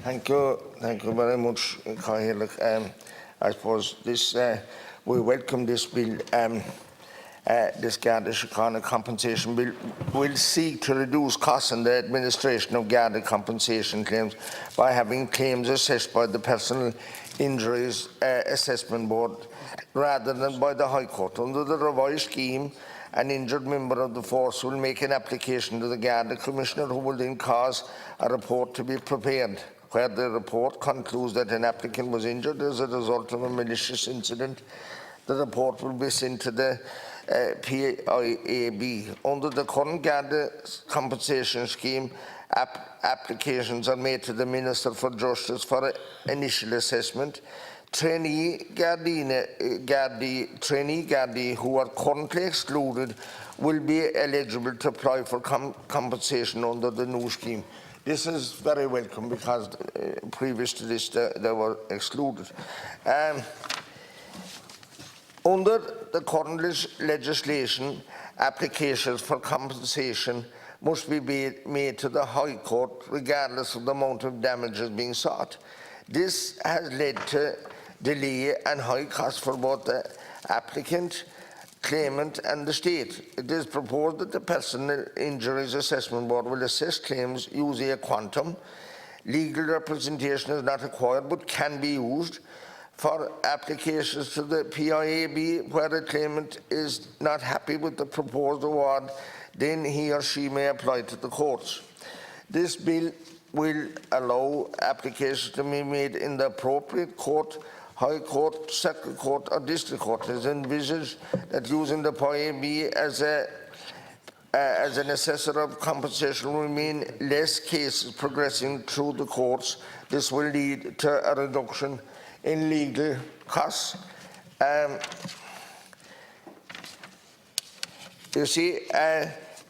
Thank you very much, Cahill. I suppose this we welcome this bill. This Garda Síochana compensation bill will seek to reduce costs in the administration of Garda compensation claims by having claims assessed by the Personal Injuries Assessment Board rather than by the High Court. Under the revised scheme, an injured member of the force will make an application to the Garda Commissioner, who will then cause a report to be prepared. Where the report concludes that an applicant was injured as a result of a malicious incident, the report will be sent to the PIAB. Under the current Garda compensation scheme, applications are made to the Minister for Justice for initial assessment. Trainee Gardaí who are currently excluded will be eligible to apply for compensation under the new scheme. This is very welcome because previous to this they were excluded. Under the current legislation, applications for compensation must be made to the High Court regardless of the amount of damages being sought. This has led to delay and high costs for both the applicant, claimant and the state. It is proposed that the Personal Injuries Assessment Board will assess claims using a quantum. Legal representation is not required but can be used. For applications to the PIAB where a claimant is not happy with the proposed award, then he or she may apply to the courts. This bill will allow applications to be made in the appropriate court, High Court, Circuit Court or District Court. It is envisaged that using the PIAB as an assessor of compensation will mean less cases progressing through the courts. This will lead to a reduction in legal costs. You see,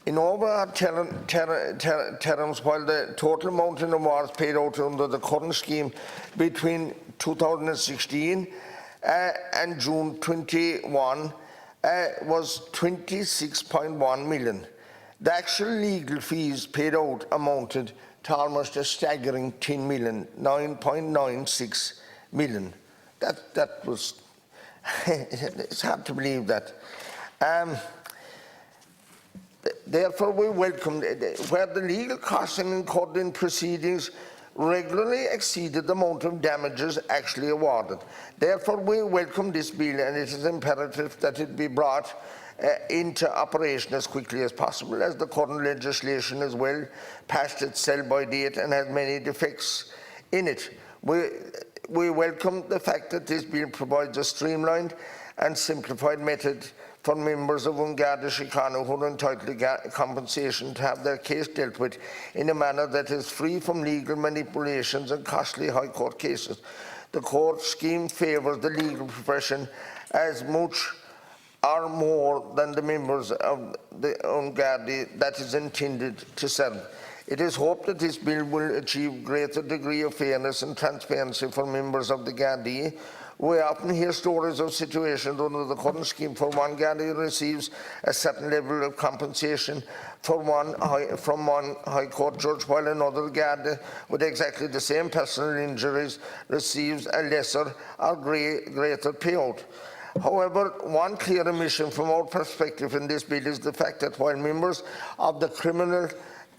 in overall terms, while the total amount in awards paid out under the current scheme between 2016 and June 21 was 26.1 million. The actual legal fees paid out amounted to almost a staggering 10 million, 9.96 million. That was, it's hard to believe that. Therefore, we welcome where the legal costs incurred in proceedings regularly exceeded the amount of damages actually awarded. Therefore, we welcome this bill, and it is imperative that it be brought into operation as quickly as possible, as the current legislation is well past its sell-by date and has many defects in it. We welcome the fact that this bill provides a streamlined and simplified method for members of Garda Síochana who are entitled to compensation to have their case dealt with in a manner that is free from legal manipulations and costly High Court cases. The court scheme favours the legal profession as much or more than the members of the Garda that is intended to serve. It is hoped that this bill will achieve greater degree of fairness and transparency for members of the Garda. We often hear stories of situations under the current scheme where one Garda receives a certain level of compensation from one High Court judge, while another Garda with exactly the same personal injuries receives a lesser or greater payout. However, one clear omission from our perspective in this bill is the fact that while members of the Criminal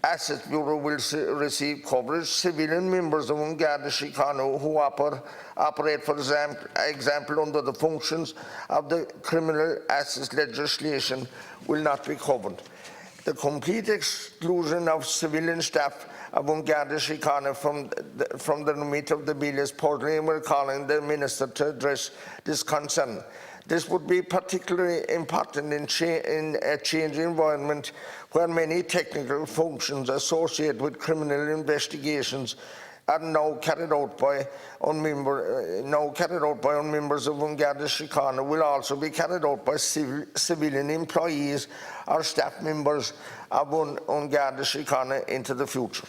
Assets Bureau will receive coverage, civilian members of Garda Síochana who operate, for example, under the functions of the criminal assets legislation will not be covered. The complete exclusion of civilian staff of Garda Síochana from the remit of the bill is partly we're calling the Minister to address this concern. This would be particularly important in a changing environment where many technical functions associated with criminal investigations are now carried out by members of Garda Síochana will also be carried out by civilian employees or staff members of Garda Síochana into the future.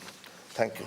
Thank you.